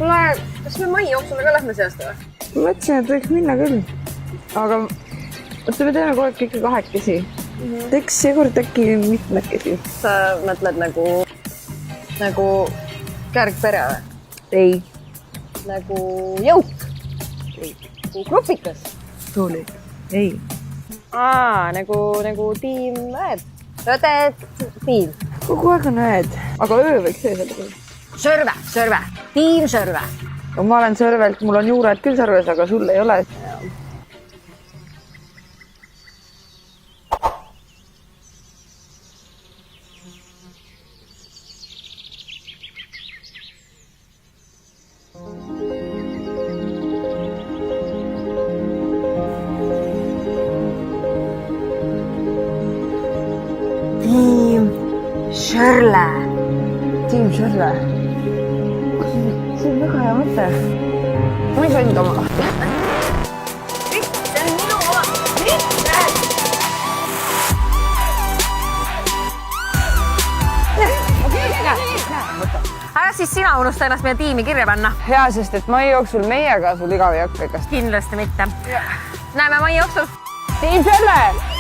Kuule, kas me mai jooksule ka lähme see aasta või? Ma mõtlesin, et võiks minna küll. Aga me teeme kogu aeg kõike kahekesi. Teeks seekord äkki mitmekesi. Sa mõtled nagu kärgpere või? Ei. Nagu jõuk? Ei. Nagu grupikas? Tuuli. Ei. Nagu tiim õed. Õded, tiim. Kogu aeg on õed. Aga öö võiks sees olla küll. Sõrve. Tiim Sõrve. No, ma olen Sõrvelt, mul on juured küll Sõrves, aga sul ei ole. Tiim Šörle. Tiim Šörle. See on väga hea mõte. Ma ei saanud oma. See on minu oma. Ära siis sina unusta ennast meie tiimi kirja panna. Hea, sest et mai jooksul meiega sul igav ei hakka. Kindlasti mitte. Näeme mai jooksul. Tiim Šörle!